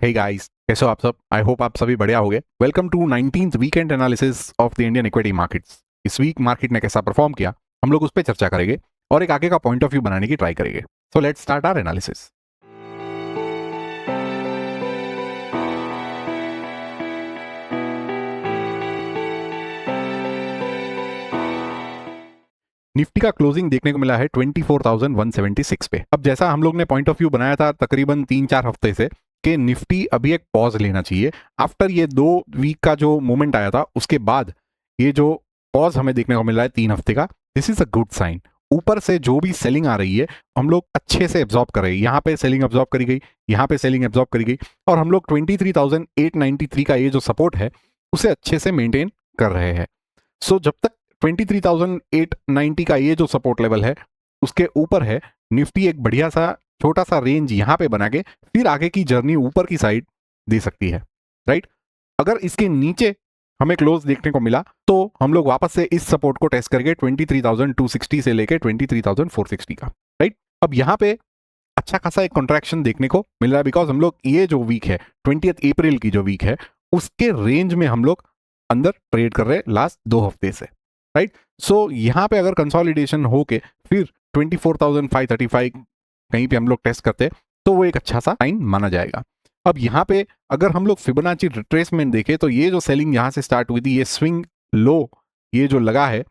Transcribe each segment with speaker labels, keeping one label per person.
Speaker 1: Hey guys, कैसे हो आप सब? आई होप आप सभी बढ़िया होंगे। Welcome to 19th weekend analysis of the Indian equity markets. इस वीक मार्केट ने कैसा परफॉर्म किया, हम लोग उस पर चर्चा करेंगे और एक आगे का पॉइंट ऑफ व्यू बनाने की ट्राई करेंगे। So let's start our analysis. Nifty का क्लोजिंग देखने को मिला है 24,176 पे। अब जैसा हम लोग ने पॉइंट ऑफ व्यू बनाया था तकरीबन 3-4 हफ्ते से कि निफ्टी अभी एक पॉज लेना चाहिए आफ्टर ये 2 वीक का जो मोमेंट आया था, उसके बाद ये जो पॉज हमें देखने को मिल रहा है 3 हफ्ते का, this is a good sign. ऊपर से जो भी सेलिंग आ रही है हम लोग अच्छे से एब्जॉर्ब कर रहे हैं। यहाँ पे सेलिंग एब्जॉर्ब करी गई, यहाँ पे सेलिंग एब्जॉर्ब करी गई और हम लोग 23,893 का ये जो सपोर्ट है उसे अच्छे से मेंटेन कर रहे हैं। सो जब तक 23,890 का ये जो सपोर्ट लेवल है उसके ऊपर है, निफ्टी एक बढ़िया सा छोटा सा रेंज यहां पे बना के फिर आगे की जर्नी ऊपर की साइड दे सकती है, राइट। अगर इसके नीचे हमें क्लोज देखने को मिला तो हम लोग वापस से इस सपोर्ट को टेस्ट करके 23,260 से लेके 23,460 का, राइट। अब यहां पे अच्छा खासा एक कॉन्ट्रैक्शन देखने को मिल रहा है बिकॉज हम लोग ये जो वीक है 20 अप्रैल की जो वीक है उसके रेंज में हम लोग अंदर ट्रेड कर रहे हैं लास्ट 2 हफ्ते से, राइट। सो यहां पे अगर कंसोलिडेशन हो के फिर 24,535 कहीं पे हम लोग टेस्ट करते हैं तो वो एक अच्छा सा साइन माना जाएगा। अब यहाँ पे अगर हम लोग फिबोनाची रिट्रेसमेंट देखें तो ये जो सेलिंग यहाँ से स्टार्ट हुई थी, ये स्विंग लो ये जो लगा है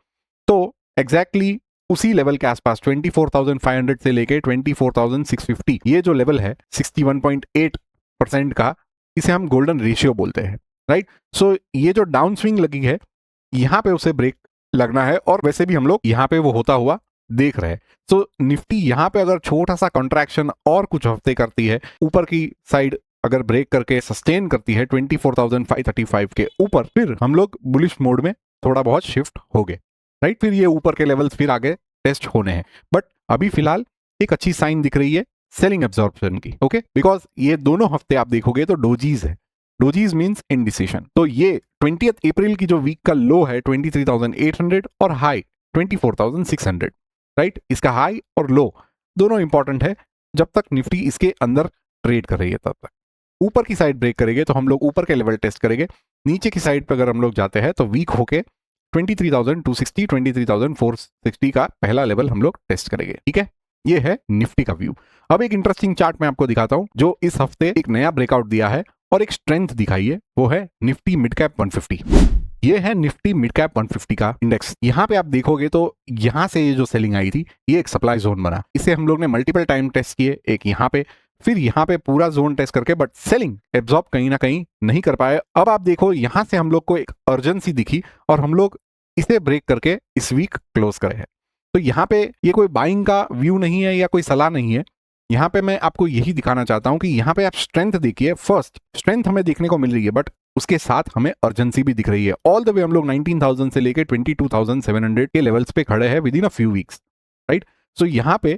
Speaker 1: तो एग्जैक्टली उसी लेवल के आसपास 24,500 से लेके 24,650 ये जो लेवल है 61.8% का, इसे हम गोल्डन रेशियो बोलते हैं, राइट। सो ये जो डाउन स्विंग लगी है यहाँ पे उसे ब्रेक लगना है और वैसे भी हम लोग यहाँ पे वो होता हुआ देख रहे हैं। सो निफ्टी यहाँ पे अगर छोटा सा कॉन्ट्रैक्शन और कुछ हफ्ते करती है, ऊपर की साइड अगर ब्रेक करके सस्टेन करती है 24,535 के ऊपर, फिर हम लोग बुलिश मोड में थोड़ा बहुत शिफ्ट हो गए, राइट। फिर ये ऊपर के लेवल्स फिर आगे टेस्ट होने हैं, बट अभी फिलहाल एक अच्छी साइन दिख रही है सेलिंग एब्जॉर्प्शन की, ओके। बिकॉज ये दोनों हफ्ते आप देखोगे तो डोजीज है, डोजीज मींस इंडिसिशन। तो ये 20 अप्रैल की जो वीक का लो है 23,800 और हाई 24,600, राइट। इसका हाई और लो दोनों इंपॉर्टेंट है जब तक निफ्टी इसके अंदर ट्रेड कर रही है तब तक। ऊपर की साइड ब्रेक करेंगे तो हम लोग ऊपर के लेवल टेस्ट करेंगे, नीचे की साइड पर अगर हम लोग जाते हैं तो वीक होके 23,260 23,460 का पहला लेवल हम लोग टेस्ट करेंगे, ठीक है। ये है निफ्टी का व्यू। अब एक इंटरेस्टिंग चार्ट मैं आपको दिखाता हूं जो इस हफ्ते एक नया ब्रेकआउट दिया है और एक स्ट्रेंथ दिखाई है, वो है निफ्टी मिड कैप 150। ये है निफ्टी मिड कैप 150 का इंडेक्स। यहाँ पे आप देखोगे तो यहाँ से ये जो सेलिंग आई थी ये एक सप्लाई जोन बना, इसे हम लोग ने मल्टीपल टाइम टेस्ट किए, एक यहाँ पे फिर यहाँ पे पूरा जोन टेस्ट करके, बट सेलिंग एब्जॉर्ब कहीं ना कहीं नहीं कर पाए। अब आप देखो यहाँ से हम लोग को एक अर्जेंसी दिखी और हम लोग इसे ब्रेक करके इस वीक क्लोज करे हैं। तो यहाँ पे ये कोई बाइंग का व्यू नहीं है या कोई सलाह नहीं है, यहाँ पे मैं आपको यही दिखाना चाहता हूं कि यहाँ पे आप स्ट्रेंथ देखिए। फर्स्ट स्ट्रेंथ हमें देखने को मिल रही है बट उसके साथ हमें अर्जेंसी भी दिख रही है। ऑल द वे हम लोग 19,000 से लेके 22,700 के लेवल्स पे खड़े हैं within a few weeks, right. So यहाँ पे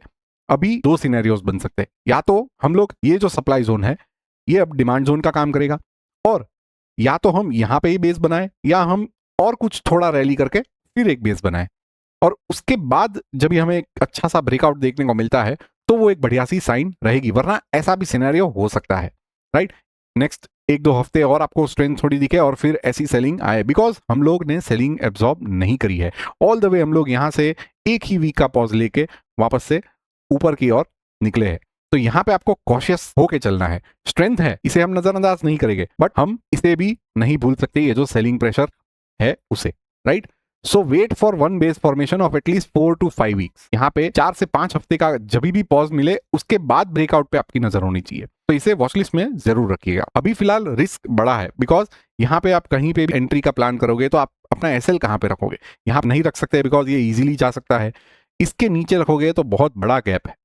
Speaker 1: अभी 2 सिनेरियोज बन सकते हैं, या तो हम लोग ये जो सप्लाई जोन है ये अब डिमांड जोन का काम करेगा, और या तो हम यहाँ पे ही बेस बनाए या हम और कुछ थोड़ा रैली करके फिर एक बेस बनाए और उसके बाद जब हमें एक अच्छा सा ब्रेकआउट देखने को मिलता है तो वो एक बढ़िया सी साइन रहेगी, वरना ऐसा भी सिनेरियो हो सकता है, राइट। नेक्स्ट 1-2 हफ्ते और आपको स्ट्रेंथ थोड़ी दिखे और फिर ऐसी सेलिंग आए, बिकॉज हम लोग ने सेलिंग एब्जॉर्ब नहीं करी है। ऑल द वे हम लोग यहाँ से एक ही वीक का पॉज लेके वापस से ऊपर की ओर निकले हैं। तो यहाँ पे आपको कॉशियस होके चलना है। स्ट्रेंथ है, इसे हम नजरअंदाज नहीं करेंगे, बट हम इसे भी नहीं भूल सकते ये जो सेलिंग प्रेशर है उसे, right. So wait for one base formation of at least 4 to 5 weeks. यहाँ पे 4 से 5 हफ्ते का जब भी पॉज मिले उसके बाद ब्रेकआउट पे आपकी नजर होनी चाहिए, तो इसे वॉचलिस्ट में जरूर रखिएगा। अभी फिलहाल रिस्क बड़ा है बिकॉज यहाँ पे आप कहीं पे भी एंट्री का प्लान करोगे तो आप अपना एसएल कहाँ पे रखोगे, यहाँ नहीं रख सकते बिकॉज ये इजीली जा सकता है। इसके नीचे रखोगे तो बहुत बड़ा गैप है,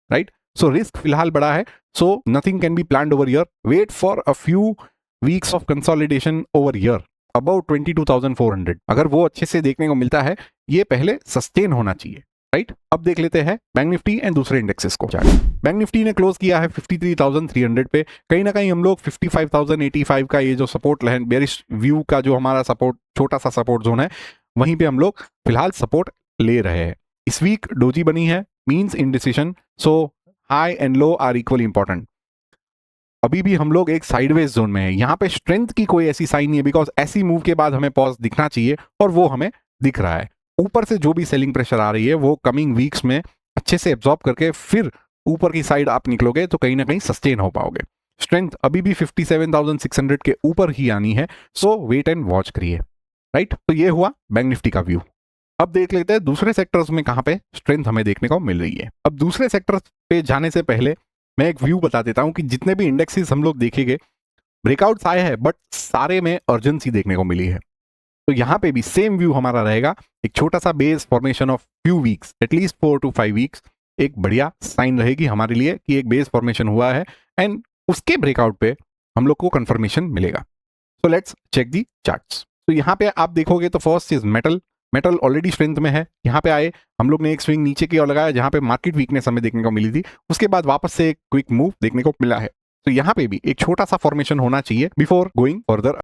Speaker 1: राइट। सो रिस्क फिलहाल बड़ा है, so nothing can be planned over year. Wait for a few weeks of consolidation over year about 22,400। अगर वो अच्छे से देखने को मिलता है ये पहले सस्टेन होना चाहिए, राइट। अब देख लेते हैं बैंक निफ्टी एंड दूसरे इंडेक्सेस को। बैंक निफ्टी ने क्लोज किया है 53,300 पे। कहीं ना कहीं हम लोग 55,085 का ये जो सपोर्ट लाइन बेरिश व्यू का जो हमारा सपोर्ट छोटा सा सपोर्ट जोन है वहीं पे हम लोग फिलहाल सपोर्ट ले रहे हैं। इस वीक डोजी बनी है, means indecision, so high and low are equally important. अभी भी हम लोग एक साइडवेज जोन में है, यहाँ पे स्ट्रेंथ की कोई ऐसी साइन नहीं है, बिकॉज ऐसी मूव के बाद हमें पॉज दिखना चाहिए और वो हमें दिख रहा है। ऊपर से जो भी सेलिंग प्रेशर आ रही है वो कमिंग वीक्स में अच्छे से एब्जॉर्ब करके फिर ऊपर की साइड आप निकलोगे तो कहीं ना कहीं सस्टेन हो पाओगे। स्ट्रेंथ अभी भी 57,600 के ऊपर ही आनी है, सो वेट एंड वॉच करिए। राइट, तो ये हुआ बैंक निफ्टी का व्यू। अब देख लेते हैं दूसरे सेक्टर्स में कहां पे स्ट्रेंथ हमें देखने को मिल रही है। अब दूसरे सेक्टर्स पे जाने से पहले मैं एक व्यू बता देता हूं कि जितने भी इंडेक्सेस हम लोग देखेंगे, ब्रेकआउट्स आए हैं बट सारे में अर्जेंसी देखने को मिली है। तो यहाँ पे भी सेम व्यू हमारा रहेगा, एक छोटा सा base formation of few weeks, at least 4 to 5 weeks एक बढ़िया साइन रहेगी हमारे लिए कि एक बेस फॉर्मेशन हुआ है एंड उसके ब्रेकआउट पे हम लोग को कंफर्मेशन मिलेगा। So let's check the charts. तो यहाँ पे आप देखोगे तो first is metal. Metal already strength में है, यहाँ पे आए हम लोग ने एक स्विंग नीचे की ओर लगाया जहाँ पे मार्केट वीकनेस हमें देखने को मिली थी, उसके बाद वापस से एक क्विक मूव देखने को मिला है। तो यहाँ पे भी एक छोटा सा फॉर्मेशन होना चाहिए बिफोर गोइंग फर्दर।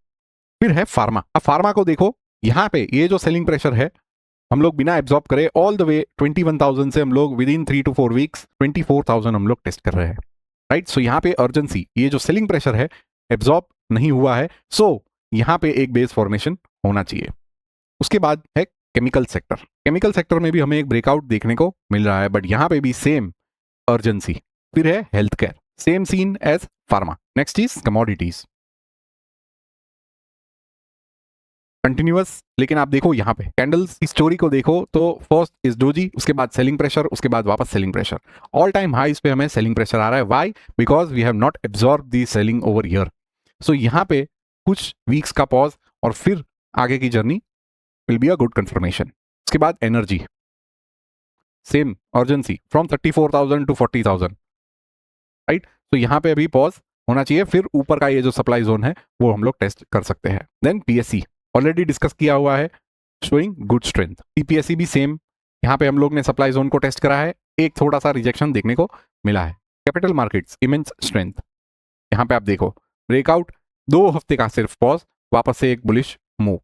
Speaker 1: फिर है फार्मा। अब फार्मा को देखो, यहाँ पे ये जो सेलिंग प्रेशर है हम लोग बिना एब्जॉर्ब करे ऑल द वे 21,000 से हम लोग विद इन 3 to 4 वीक्स 24,000 हम लोग टेस्ट कर रहे हैं। राइट, सो यहाँ पे अर्जेंसी, ये जो सेलिंग प्रेशर है एब्जॉर्ब नहीं हुआ है, सो यहाँ पे एक बेस फॉर्मेशन होना चाहिए। उसके बाद है केमिकल सेक्टर। केमिकल सेक्टर में भी हमें एक ब्रेकआउट देखने को मिल रहा है बट यहाँ पे भी सेम अर्जेंसी। फिर है health care, same scene as pharma. Next is commodities, continuous. लेकिन आप देखो यहाँ पे कैंडल्स की स्टोरी को देखो तो फर्स्ट इज डोजी, उसके बाद सेलिंग प्रेशर, उसके बाद वापस selling pressure. All time highs पे हमें सेलिंग प्रेशर आ रहा है। Why? Because we have not absorb the selling over here. So यहाँ पे कुछ वीक्स का पॉज और फिर आगे की journey will be a good confirmation. उसके बाद energy, same urgency from 34,000 to 40,000। Right, तो यहाँ पे अभी पॉज होना चाहिए, फिर ऊपर का ये जो सप्लाई जोन है वो हम लोग टेस्ट कर सकते हैं। देन पीएससी ऑलरेडी डिस्कस किया हुआ है, शोइंग गुड स्ट्रेंथ। टीपीएससी भी सेम, यहाँ पे हम लोग ने सप्लाई जोन को टेस्ट करा है, एक थोड़ा सा रिजेक्शन देखने को मिला है। कैपिटल मार्केट्स इमेंस स्ट्रेंथ, यहाँ पे आप देखो ब्रेकआउट, 2 हफ्ते का सिर्फ पॉज, वापस से एक बुलिश मूव।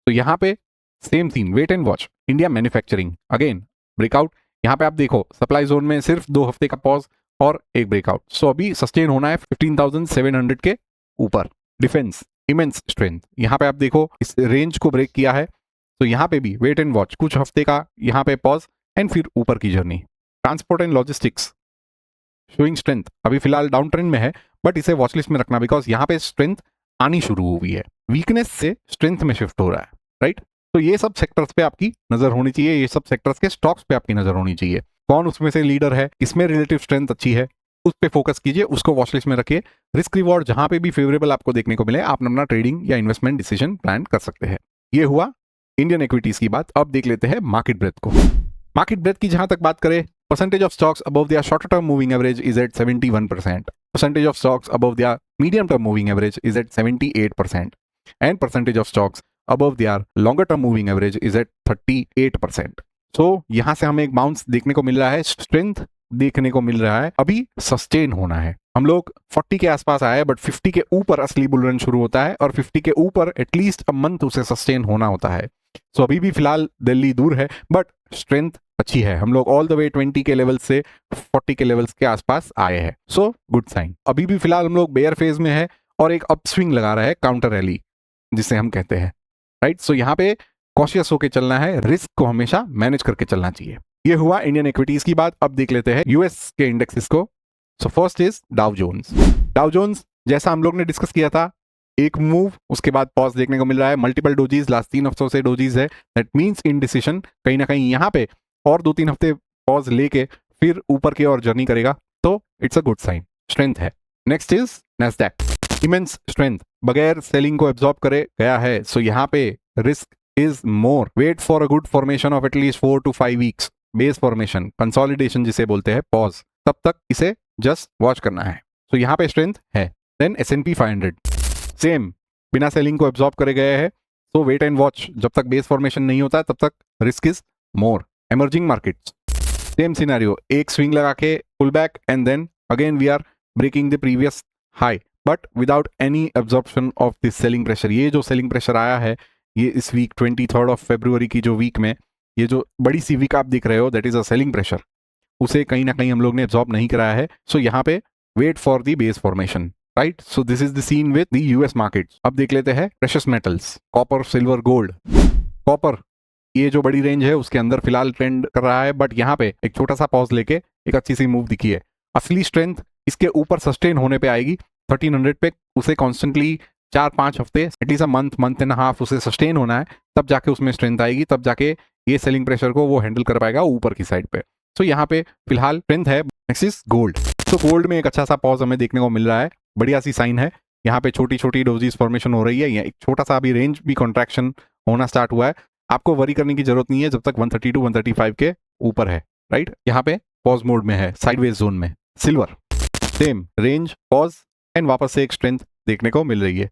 Speaker 1: तो यहाँ पे same scene, wait and watch. India manufacturing again breakout, यहाँ पे आप देखो सप्लाई जोन में सिर्फ 2 हफ्ते का पॉज और एक ब्रेकआउट। सो अभी सस्टेन होना है 15,700 के ऊपर। डिफेंस इमेंस स्ट्रेंथ, यहाँ पे आप देखो इस रेंज को ब्रेक किया है, तो यहाँ पे भी वेट एंड वॉच, कुछ हफ्ते का यहाँ पे पॉज एंड फिर ऊपर की journey. Transport and logistics showing strength, अभी फिलहाल डाउन ट्रेंड में है बट इसे वॉचलिस्ट में रखना बिकॉज यहाँ पे स्ट्रेंथ आनी शुरू हुई है, वीकनेस से स्ट्रेंथ में शिफ्ट हो रहा है। राइट, तो ये सब सेक्टर्स पे आपकी नजर होनी चाहिए, ये सब सेक्टर्स के स्टॉक्स पे आपकी नजर होनी चाहिए। कौन उसमें से लीडर है, किसमें रिलेटिव स्ट्रेंथ अच्छी है, उस पे फोकस कीजिए, उसको वॉचलिस्ट में रखिए। रिस्क रिवॉर्ड जहां पे भी फेवरेबल आपको देखने को मिले आप अपना ट्रेडिंग या इन्वेस्टमेंट डिसीजन प्लान कर सकते हैं। ये हुआ इंडियन इक्विटीज की बात। अब देख लेते हैं मार्केट ब्रेथ को। मार्केट ब्रेथ की जहां तक बात करें, percentage of stocks above their shorter term moving average is at 71%. Percentage of stocks above their medium term moving average is at 78%. And percentage of stocks above their longer term moving average is at 38%. So यहां से हमें एक bounce देखने को मिल रहा है, strength देखने को मिल रहा है, अभी सस्टेन होना है। हम लोग 40 के आसपास आए बट 50 के ऊपर असली बुल रन शुरू होता है और 50 के ऊपर एटलीस्ट अ मंथ उसे सस्टेन होना होता है। सो अभी भी फिलहाल दिल्ली दूर है बट स्ट्रेंथ अच्छी है, हम लोग ऑल द वे 20 के लेवल से 40 के लेवल्स के आसपास आए हैं। So good sign. अभी भी फिलहाल हम लोग बेयर फेज में है और एक अपस्विंग लगा रहा है, काउंटर रैली जिसे हम कहते हैं। राइट, सो यहाँ पे कॉशियस होकर चलना है, रिस्क को हमेशा मैनेज करके चलना चाहिए। ये हुआ इंडियन इक्विटीज की बात। अब देख लेते हैं यूएस के इंडेक्सेस को। So first is Dow Jones. Dow Jones जैसा हम लोग ने डिस्कस किया था, एक मूव उसके बाद पॉज देखने को मिल रहा है, मल्टीपल डोजीज, लास्ट 3 हफ्तों से डोजीज है, दैट मीन्स इनडिसिशन। कहीं ना कहीं यहाँ पे और 2-3 हफ्ते पॉज लेके फिर ऊपर की ओर जर्नी करेगा, तो it's a good sign, strength है। Next is Nasdaq, immense strength, बगैर सेलिंग को एब्जॉर्ब करे गया है, सो यहाँ पे risk is more. Wait for a good formation of at least 4 to 5 weeks, base formation, consolidation जिसे बोलते हैं, पॉज, तब तक इसे जस्ट वॉच करना है। सो यहाँ पे स्ट्रेंथ है। देन S&P 500 सेम, बिना सेलिंग को एब्जॉर्ब करे गए हैं, सो वेट एंड वॉच, जब तक बेस फॉर्मेशन नहीं होता तब तक risk is more. Emerging markets same scenario, एक स्विंग लगा के pull back and then again we are breaking the previous high but without any absorption of this selling pressure. ये जो सेलिंग प्रेशर आया है ये इस वीक 23 फरवरी की जो वीक में ये जो बड़ी सी वीक आप दिख रहे हो, that is a selling pressure, उसे कहीं ना कहीं हम लोग ने एब्जॉर्ब नहीं कराया है। सो यहाँ पे wait for the base formation, right. So this is the scene with the US markets. अब देख लेते हैं precious metals, copper, silver, gold. Copper, ये जो बड़ी रेंज है उसके अंदर फिलहाल ट्रेंड कर रहा है, बट यहाँ पे एक छोटा सा पॉज लेके एक अच्छी सी मूव दिखी है। असली स्ट्रेंथ इसके ऊपर सस्टेन होने पे आएगी 1300 पे। उसे कॉन्स्टेंटली 4-5 हफ्ते, एटलीस्ट मंथ एंड हाफ उसे सस्टेन होना है, तब जाके उसमें स्ट्रेंथ आएगी, तब जाके ये सेलिंग प्रेशर को वो हैंडल कर पाएगा ऊपर की साइड पे। सो यहाँ पे फिलहाल स्ट्रेंथ है। Next is gold. तो गोल्ड में एक अच्छा सा पॉज हमें देखने को मिल रहा है, बढ़िया सी साइन है। यहाँ पे छोटी छोटी डोजीज फॉर्मेशन हो रही है, एक छोटा सा अभी रेंज भी कॉन्ट्रैक्शन होना स्टार्ट हुआ है। आपको वरी करने की जरूरत नहीं है जब तक 132 135 के ऊपर है, राइट। यहाँ पे पॉज मोड में है, साइडवेज जोन में। Silver same range, pause and वापस से एक स्ट्रेंथ देखने को मिल रही है।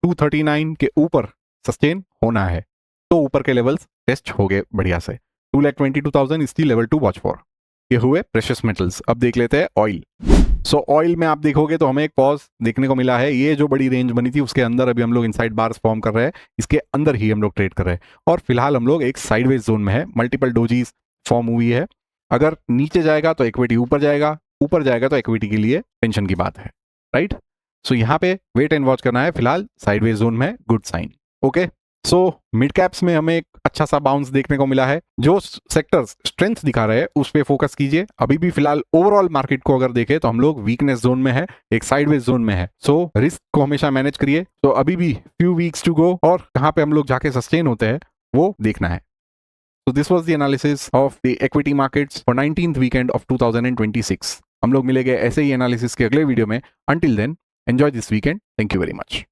Speaker 1: 239 के ऊपर सस्टेन होना है, तो ऊपर के लेवल्स टेस्ट हो गए बढ़िया से। 2,22,000 is the level to watch for. ये हुए प्रेशियस मेटल्स। अब देख लेते हैं ऑयल। सो ऑयल में आप देखोगे तो हमें एक पॉज देखने को मिला है। ये जो बड़ी रेंज बनी थी उसके अंदर अभी हम लोग इनसाइड बार्स फॉर्म कर रहे हैं, इसके अंदर ही हम लोग ट्रेड कर रहे हैं, और फिलहाल हम लोग एक साइडवेज जोन में है। मल्टीपल डोजीज फॉर्म हुई है। अगर नीचे जाएगा तो इक्विटी ऊपर जाएगा, ऊपर जाएगा तो इक्विटी के लिए टेंशन की बात है, राइट। सो यहाँ पे वेट एंड वॉच करना है। फिलहाल साइडवेज जोन में, good sign. Okay, so mid caps में हमें एक अच्छा सा बाउंस देखने को मिला है। जो सेक्टर्स स्ट्रेंथ दिखा रहे हैं उस पे फोकस कीजिए। अभी भी फिलहाल ओवरऑल मार्केट को अगर देखें तो हम लोग वीकनेस जोन में है, एक साइडवेज जोन में है। सो रिस्क को हमेशा मैनेज करिए। तो अभी भी फ्यू वीक्स टू गो, और कहाँ पे हम लोग जाके सस्टेन होते हैं वो देखना है। So this was the analysis of the equity markets for 19th weekend of 2026. हम लोग मिलेंगे ऐसे ही एनालिसिस के अगले वीडियो में। Until then, enjoy this weekend. Thank you very much.